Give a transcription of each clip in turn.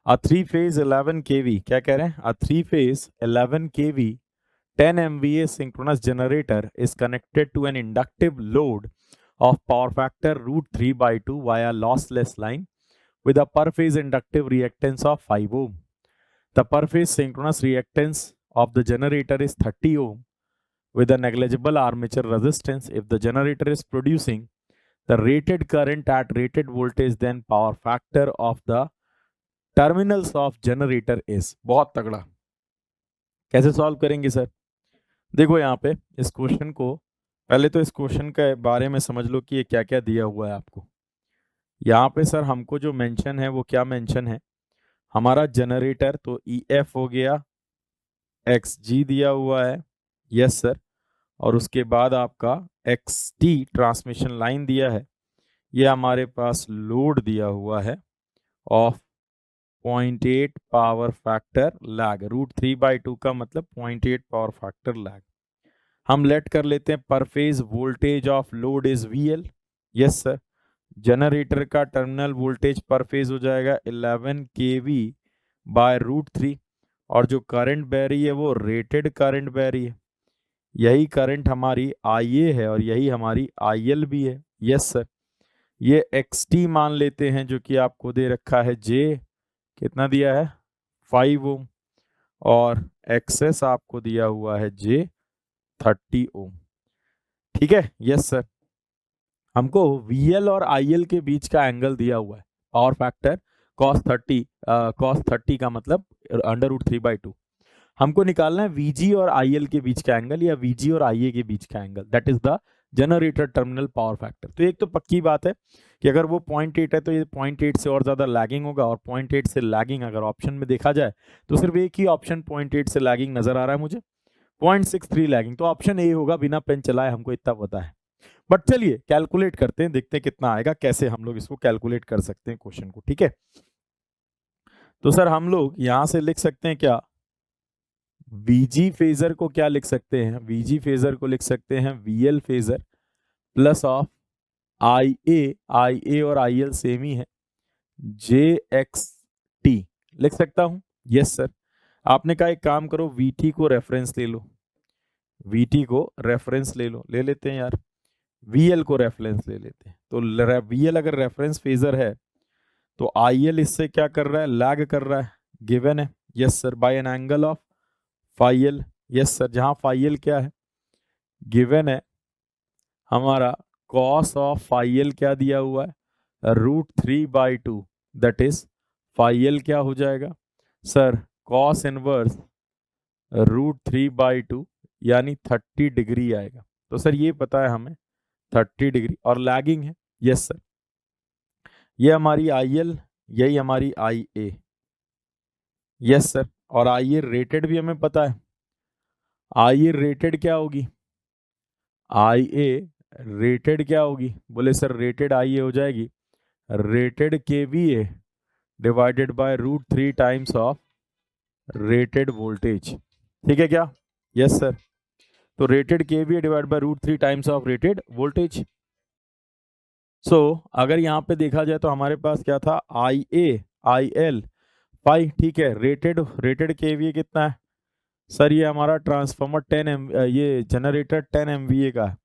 A three phase 11 kV, क्या कह रहे हैं? A three phase 11 kV 10 MVA synchronous generator is connected to an inductive load of power factor √3/2 via lossless line with a per phase inductive reactance of 5 ohm. The per phase synchronous reactance of the generator is 30 ohm with a negligible armature resistance. If the generator is producing the rated current at rated voltage, then power factor of the terminals of generator is। बहुत तगड़ा। कैसे solve करेंगे sir? देखो यहाँ पे इस question को, पहले तो इस क्वेश्चन के बारे में समझ लो कि ये क्या क्या दिया हुआ है आपको। यहाँ पे सर हमको जो मेंशन है वो क्या मेंशन है, हमारा जनरेटर तो EF हो गया, XG दिया हुआ है, यस सर, और उसके बाद आपका XT ट्रांसमिशन लाइन दिया है, ये हमारे पास लोड दिया हुआ है ऑफ 0.8 पावर फैक्टर लैग, √3/2 का मतलब 0.8 पावर फैक्टर लैग। हम लेट कर लेते हैं पर phase voltage of load is VL, yes sir. Generator का टर्मिनल वोल्टेज पर फेज हो जाएगा 11 kV बाय √3, और जो करंट बह रही है वो रेटेड करंट बह रही है, यही करंट हमारी IA है और यही हमारी IL भी है, यस सर। ये XT मान लेते हैं जो कि आपको दे रखा है J, कितना दिया है 5 ओम, और XS आपको दिया हुआ है J 30 ओम, ठीक है, यस सर। हमको VL और IL के बीच का एंगल दिया हुआ है, पावर फैक्टर cos 30 का मतलब √3/2। हमको निकालना है VG और IL के बीच का एंगल या VG और IA के बीच का angle, that is the generator terminal power factor. तो एक तो पक्की बात है कि अगर वो 0.8 है तो ये 0.8 से और ज्यादा लैगिंग होगा, और 0.8 से लैगिंग अगर ऑप्शन में देखा जाए तो सिर्फ एक ही ऑप्शन 0.8 से लैगिंग नजर आ रहा है मुझे, 0.63 लैगिंग, तो ऑप्शन ए होगा, बिना पेन चलाए, हमको इतना पता है। बट चलिए कैलकुलेट करते हैं, देखते हैं कितना आएगा, कैसे हम लोग इसको कैलकुलेट कर सकते हैं क्वेश्चन को, ठीक है। तो सर हम लोग यहां से लिख सकते हैं क्या, VG फेजर को क्या लिख सकते हैं, VG फेजर को लिख सकते हैं VL phasor plus of IA और IL सेम ही है, JXT लिख सकता हूं, यस सर। आपने कहा एक काम करो, VT को रेफरेंस ले लो, VT को रेफरेंस ले लो, ले लेते हैं यार, VL को रेफरेंस ले लेते हैं। तो VL अगर रेफरेंस फेजर है तो IL इससे क्या कर रहा है, लैग कर रहा है, गिवन है, yes sir, by an angle of phi, yes sir, जहां फाइल क्या है, गिवन है हमारा कॉस ऑफ फाइल क्या दिया हुआ है, √3/2, दैट इज फाइल क्या हो जाएगा सर, कॉस इनवर्स √3/2 यानी 30 डिग्री आएगा। तो सर ये पता है हमें 30 डिग्री और लैगिंग है, यस सर। ये हमारी IL, यही हमारी IA, यस सर, और IA रेटेड भी हमें पता है, IA रेटेड क्या होगी, IA रेटेड क्या होगी, बोले सर रेटेड IA हो जाएगी rated KVA divided by √3 times of rated voltage, ठीक है क्या, यस सर। तो rated KVA divide by √3 times of rated voltage. So अगर यहाँ पे देखा जाए तो हमारे पास क्या था, IA IL पाई, ठीक है, रेटेड KVA कितना है सर, ये हमारा ट्रांसफार्मर 10 ये जनरेटर 10 MVA का है,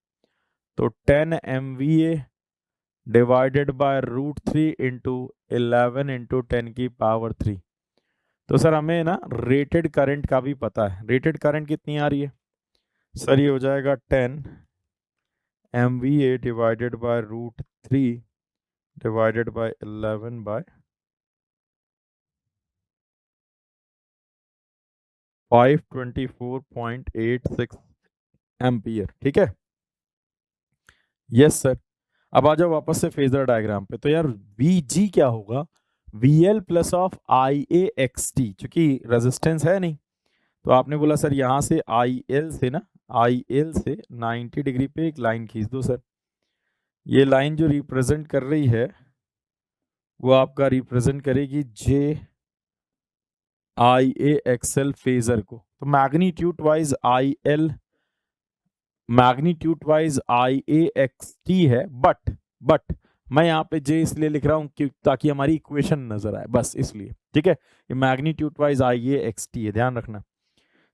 तो 10 MVA divided by √3 into 11 into 10 की पावर 3। तो सर हमें ना रेटेड करंट का भी पता है, रेटेड करंट कितनी आ रही है सर, ये हो जाएगा 10 MVA divided by √3 divided by 11 by 524.86 ampere, ठीक है, यस सर। अब आ जाओ वापस से फेजर डायग्राम पे, तो यार VG क्या होगा, VL प्लस ऑफ IAXT, चूंकि रेजिस्टेंस है नहीं तो आपने बोला सर यहाँ से IL से ना, IL से 90 डिग्री पे एक लाइन खींच दो सर। ये लाइन जो रिप्रेजेंट कर रही है वो आपका रिप्रेजेंट करेगी JIAXL फेजर को, तो मैग्नीट्यूड वाइज IAXT है, बट मैं यहाँ पे जे इसलिए लिख रहा हूँ कि ताकि हमारी इक्वेशन नजर आए, बस इसलिए, ठीक है। ये magnitude wise I A X T है, ध्यान रखना।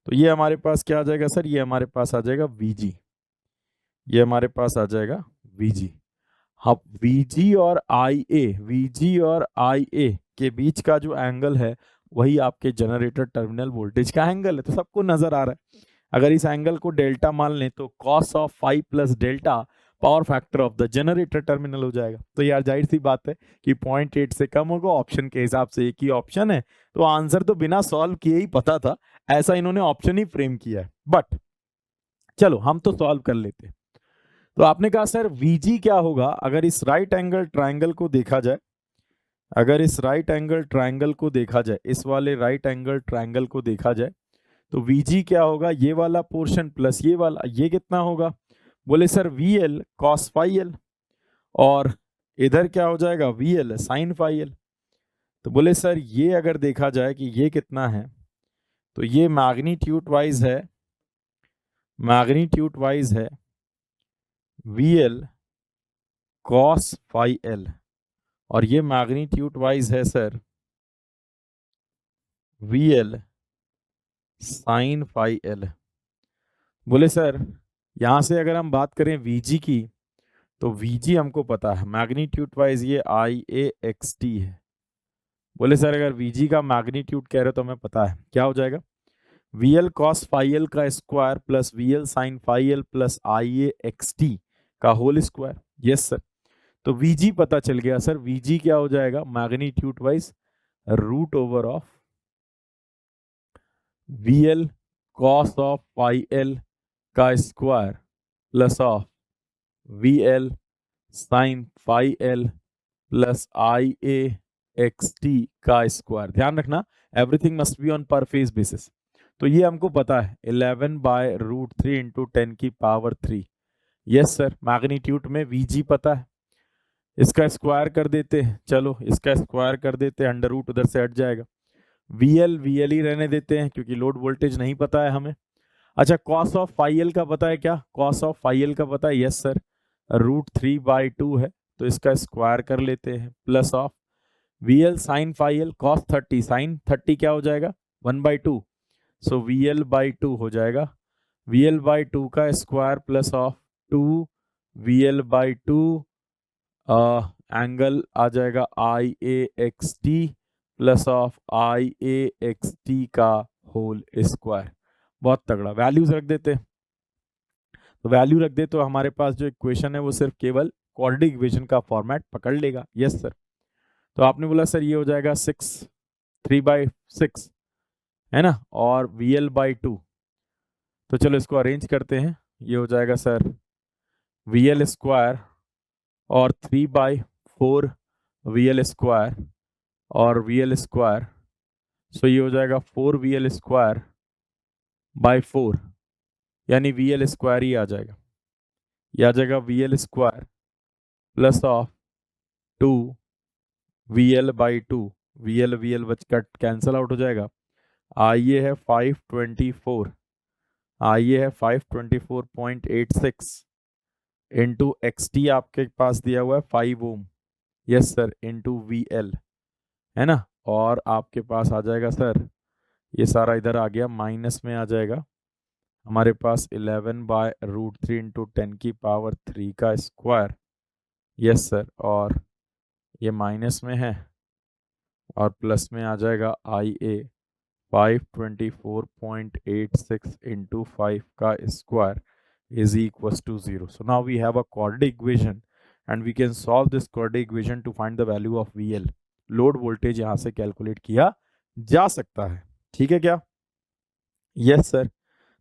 तो ये हमारे पास क्या आ जाएगा सर, ये हमारे पास आ जाएगा वीजी, ये हमारे पास आ जाएगा वीजी। हाँ, वीजी और आई ए, वीजी और आई ए के बीच का जो एंगल है वही आपके जनरेटर टर्मिनल वोल्टेज का एंगल है, तो सबको नजर आ रहा है। अगर इस एंगल को डेल्टा मान लें तो cos of five plus delta power factor of the generator terminal हो जाएगा। तो यार जाहिर सी बात है कि 0.8 से कम होगा, ऑप्शन के हिसाब से एक ही ऑप्शन है, तो आंसर तो बिना सॉल्व किए ही पता था, ऐसा इन्होंने ऑप्शन ही फ्रेम किया है। बट चलो हम तो सॉल्व कर लेते हैं। तो आपने कहा सर वीजी क्या होगा अगर इस राइट एंगल ट्राइंगल को देखा जाए, अगर इस राइट एंगल ट्राइंगल को देखा जाए, इस वाले राइट एंगल ट्राइंगल को देखा जाए, तो वीजी क्या होगा, ये वाला पोर्शन प्लस ये वाला, ये कितना होगा, बोले sir V L cos phi L, और इधर क्या हो जाएगा V L sine phi L. तो बोले सर ये अगर देखा जाए कि ये कितना है, तो ये मैग्नीट्यूड वाइज है, मैग्नीट्यूड वाइज है V L cos phi L, और ये मैग्नीट्यूड वाइज है sir V L sine phi L. बोले सर यहां से अगर हम बात करें वीजी की, तो वीजी हमको पता है मैग्नीट्यूड वाइज ये आई ए एक्स टी है। बोले सर अगर वीजी का मैग्नीट्यूड कह रहे हो तो हमें पता है क्या हो जाएगा, V L cos phi L का square plus V L sine phi L plus I A X T का होल स्क्वायर। यस सर, तो वीजी पता चल गया सर, वीजी क्या हो जाएगा magnitude wise root over of V L cos of phi L का square plus of V L sine phi L plus I A X T का square. ध्यान रखना एवरीथिंग मस्ट बी ऑन पर phase basis. तो ये हमको पता है 11/√3 इंटू 10⁻3। यस सर, मैग्नीट्यूड में वीजी पता है, इसका स्क्वायर कर देते हैं, चलो इसका स्क्वायर कर देते हैं, अंडर रूट उधर से हट जाएगा, वी एल ही रहने देते हैं क्योंकि लोड वोल्टेज नहीं पता है हमें। अच्छा कॉस ऑफ फाई एल का पता है क्या, कॉस ऑफ फाई एल का पता है, यस सर √3/2 है, तो इसका स्क्वायर कर लेते हैं, plus of V L sine phi L cos 30, sine 30 क्या हो जाएगा 1/2, सो वी एल बाई 2 हो जाएगा, वी एल बाई 2 का square plus of 2 V L by 2, angle आ जाएगा I A X T plus of I A X T का whole square. बहुत तगड़ा, वैल्यूज रख देते, तो वैल्यू रख दे तो हमारे पास जो इक्वेशन है वो सिर्फ केवल क्वाड्रेटिक इक्वेशन का फॉर्मेट पकड़ लेगा। यस सर, तो आपने बोला सर ये हो जाएगा 3/6 है ना, और वी एल बाई 2, तो चलो इसको अरेंज करते हैं, ये हो जाएगा सर वी एल स्क्वायर और 3/4 वी एल स्क्वायर और वी एल स्क्वायर, सो ये हो जाएगा 4 वी एल स्क्वायर बाई 4, यानी वी एल स्क्वायर ही आ जाएगा, ये आ जाएगा V L square plus of 2 V L by 2, V L बच कट कैंसल आउट हो जाएगा, आइए है 524, आइए है 524.86 इंटू एक्स टी आपके पास दिया हुआ है 5 ohm, yes sir, into V L है ना, और आपके पास आ जाएगा सर ये सारा इधर आ गया माइनस में आ जाएगा, हमारे पास 11/√3 इंटू 10⁻³ का स्क्वायर, यस सर, और ये माइनस में है और प्लस में आ जाएगा आई ए 524.86 इंटू 5 का square is equals to 0. So now we have a quadratic equation and we can solve this quadratic equation to find the value of VL. Load voltage यहां से calculate किया जा सकता है, ठीक है क्या, यस सर।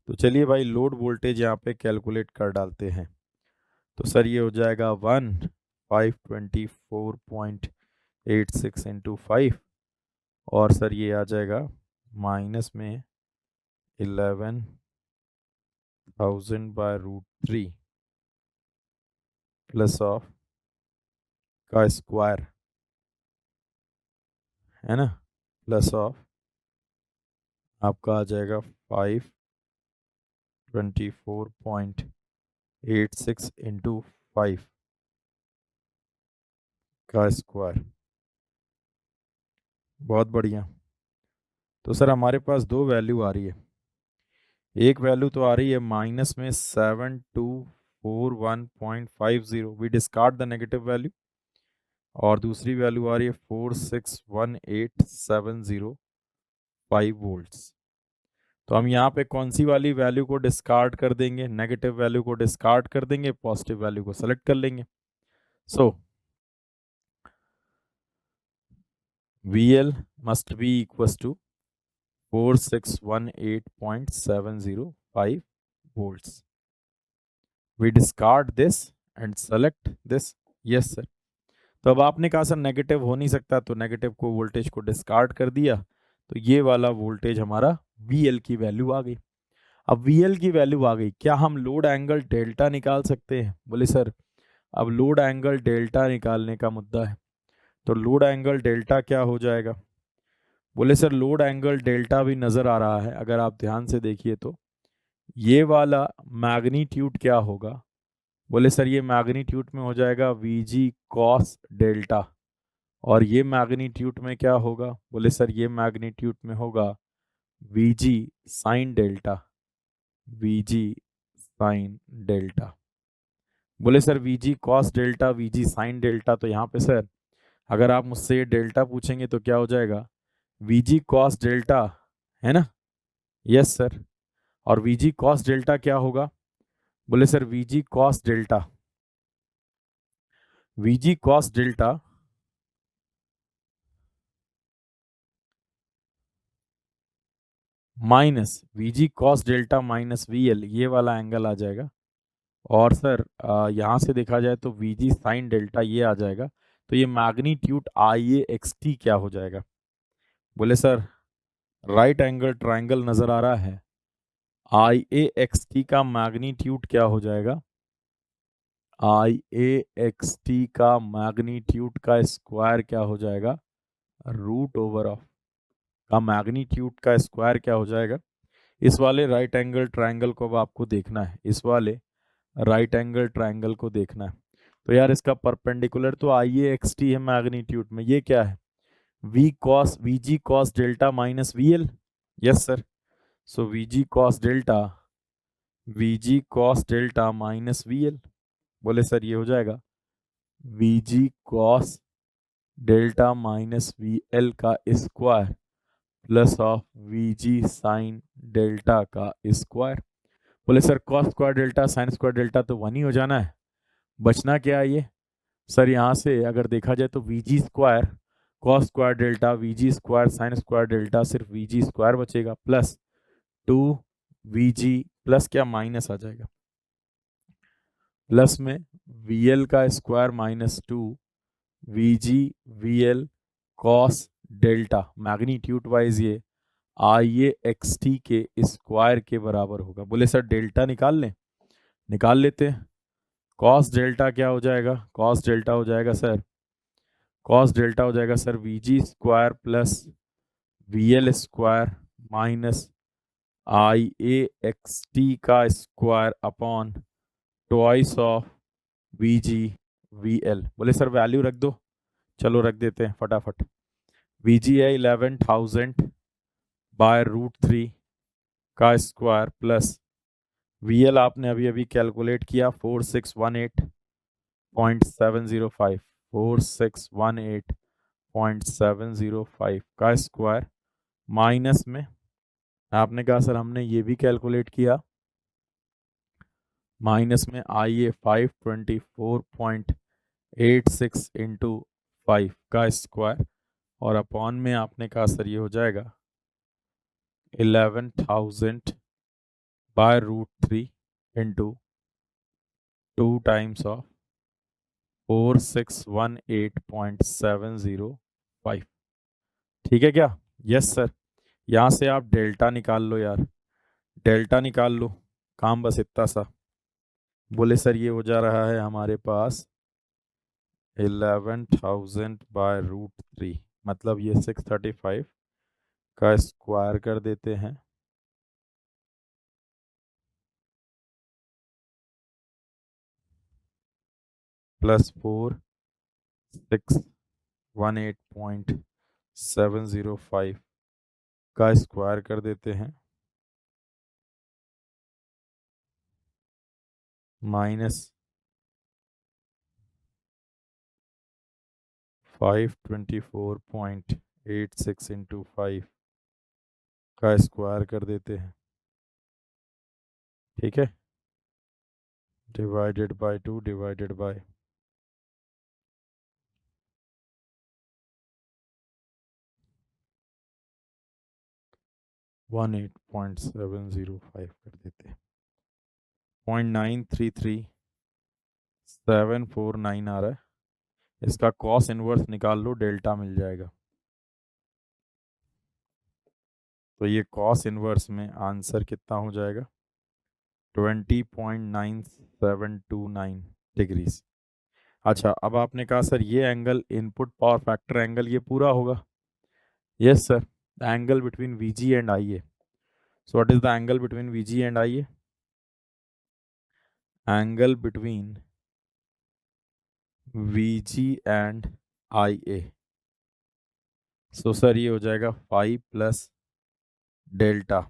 तो चलिए भाई लोड वोल्टेज यहाँ पे कैलकुलेट कर डालते हैं, तो सर ये हो जाएगा 524.86 इंटू 5, और सर ये आ जाएगा माइनस में 11,000/√3 प्लस ऑफ का स्क्वायर है ना, प्लस ऑफ आपका आ जाएगा 524.86 इंटू 5, का स्क्वायर। बहुत बढ़िया। तो सर हमारे पास दो वैल्यू आ रही है। एक वैल्यू तो आ रही है माइनस में 7241.50, we discard the negative value. और दूसरी वैल्यू आ रही है 461870.5 वोल्ट्स। तो हम यहाँ पे कौन सी वाली वैल्यू को डिस्कार्ड कर देंगे? नेगेटिव वैल्यू को डिस्कार्ड कर देंगे, पॉजिटिव वैल्यू को सेलेक्ट कर लेंगे। सो VL must be equals to 4618.705 volts. We discard this and select this. Yes sir. तो अब आपने कहा सर नेगेटिव हो नहीं सकता, तो नेगेटिव को वोल्टेज को डिस्कार्ड कर दिया, तो ये वाला वोल्टेज हमारा VL की वैल्यू आ गई। अब VL की वैल्यू आ गई, क्या हम लोड एंगल डेल्टा निकाल सकते हैं? बोले सर अब लोड एंगल डेल्टा निकालने का मुद्दा है, तो लोड एंगल डेल्टा क्या हो जाएगा? बोले सर लोड एंगल डेल्टा भी नज़र आ रहा है, अगर आप ध्यान से देखिए तो ये वाला मैग्नीट्यूड क्या होगा? बोले सर ये मैग्नीट्यूड में हो जाएगा VG कॉस डेल्टा, और ये मैग्नीट्यूड में क्या होगा? बोले सर ये मैग्नीट्यूड में होगा VG sine delta, VG sine delta. बोले sir VG cos delta, VG sine delta, तो यहाँ पे सर अगर आप मुझसे ये डेल्टा पूछेंगे तो क्या हो जाएगा? VG कॉस डेल्टा, है ना? Yes sir. और VG कॉस डेल्टा क्या होगा? बोले sir VG cos delta, VG cos delta minus VG cos delta minus VL, ये वाला एंगल आ जाएगा। और सर यहाँ से देखा जाए तो VG साइन डेल्टा ये आ जाएगा। तो ये मैग्नीट्यूड IAXT क्या हो जाएगा? बोले सर राइट एंगल ट्रायंगल नजर आ रहा है, IAXT का मैग्नीट्यूड क्या हो जाएगा? IAXT का मैग्नीट्यूड का स्क्वायर क्या हो जाएगा? रूट ओवर ऑफ का मैग्नीट्यूड का स्क्वायर क्या हो जाएगा? इस वाले राइट एंगल ट्रायंगल को अब आपको देखना है, इस वाले राइट एंगल ट्रायंगल को देखना है। तो यार इसका परपेंडिकुलर तो IAXT है मैग्नीट्यूड में, ये क्या है? VG cos delta minus VL। Yes sir. So VG cos delta minus VL। बोले सर ये हो जाएगा VG cos delta minus VL का square plus of VG sine delta का स्क्वायर। बोले sir cos square delta sine square delta तो one ही हो जाना है, बचना क्या है ये? सर यहाँ से अगर देखा जाए तो VG square cos square delta, VG square sine square delta, सिर्फ VG स्क्वायर बचेगा, प्लस 2VG प्लस क्या माइनस आ जाएगा, प्लस में VL का square minus 2VG VL cos delta, magnitude wise ये IAXT के स्क्वायर के बराबर होगा। बोले सर डेल्टा निकाल लें? निकाल लेते हैं। कॉस डेल्टा क्या हो जाएगा? कॉस डेल्टा हो जाएगा सर, कॉस डेल्टा हो जाएगा sir VG square plus VL square minus IAXT का square upon twice of VG VL। बोले सर वैल्यू रख दो, चलो रख देते हैं फटाफट। VG है 11,000 बाय रूट 3 का स्क्वायर प्लस VL आपने अभी अभी कैलकुलेट किया 4618.705, 4618.705 का स्क्वायर माइनस में आपने कहा सर हमने ये भी कैलकुलेट किया, माइनस में IA 524.86 इंटू 5 का स्क्वायर, और अपॉन में आपने कहा सर ये हो जाएगा 11,000 by root 3 into 2 times of 4618.705। ठीक है क्या? Yes sir. यहाँ से आप डेल्टा निकाल लो यार, डेल्टा निकाल लो, काम बस इतना सा। बोले सर ये हो जा रहा है हमारे पास 11,000 बाय रूट 3, मतलब ये 635 का स्क्वायर कर देते हैं, प्लस 4 618.705 का स्क्वायर कर देते हैं माइनस 524.86 इंटू 5 का स्क्वायर कर देते हैं, ठीक है, डिवाइडेड बाय 2 डिवाइडेड बाय 18.705 कर देते हैं, 0.933749 आ रहा है। इसका कॉस इनवर्स निकाल लो, डेल्टा मिल जाएगा। तो ये कॉस इनवर्स में आंसर कितना हो जाएगा, 20.9729 डिग्रीज। अच्छा, अब आपने कहा सर ये angle input power factor angle ये पूरा होगा। Yes sir, the angle between VG and IA। So what is the angle between VG and IA? Angle between VG and IA, so sir ये हो जाएगा 5 प्लस डेल्टा,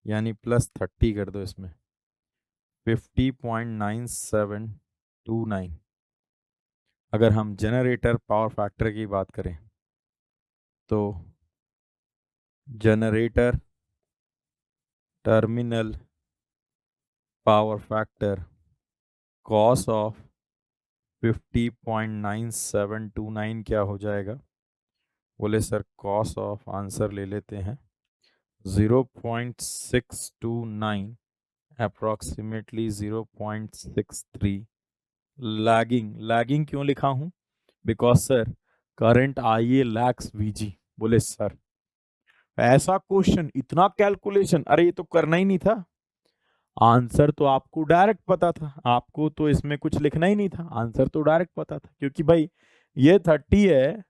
यानी plus 30 कर दो इसमें, 50.9729। अगर हम जनरेटर पावर फैक्टर की बात करें तो generator terminal power factor cos of 50.9729 क्या हो जाएगा? बोले सर कॉस ऑफ, आंसर ले लेते हैं, 0.629 अप्रोक्सीमेटली 0.63। लैगिंग क्यों लिखा हूं? Because sir current IA lags VG। बोले सर ऐसा क्वेश्चन, इतना कैलकुलेशन, अरे ये तो करना ही नहीं था। आंसर तो आपको डायरेक्ट पता था, आपको तो इसमें कुछ लिखना ही नहीं था, आंसर तो डायरेक्ट पता था। क्योंकि भाई ये 30 है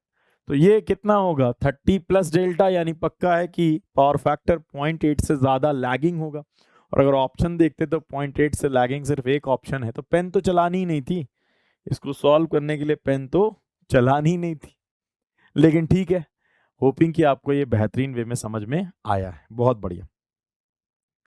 तो ये कितना होगा, 30 प्लस डेल्टा, यानी पक्का है कि पावर फैक्टर 0.8 से ज्यादा लैगिंग होगा। और अगर ऑप्शन देखते तो 0.8 से लैगिंग सिर्फ एक ऑप्शन है, तो पेन तो चलानी ही नहीं थी, इसको सॉल्व करने के लिए पेन तो चलानी ही नहीं थी। लेकिन ठीक है, होपिंग कि आपको ये बेहतरीन वे में समझ में आया है। बहुत बढ़िया।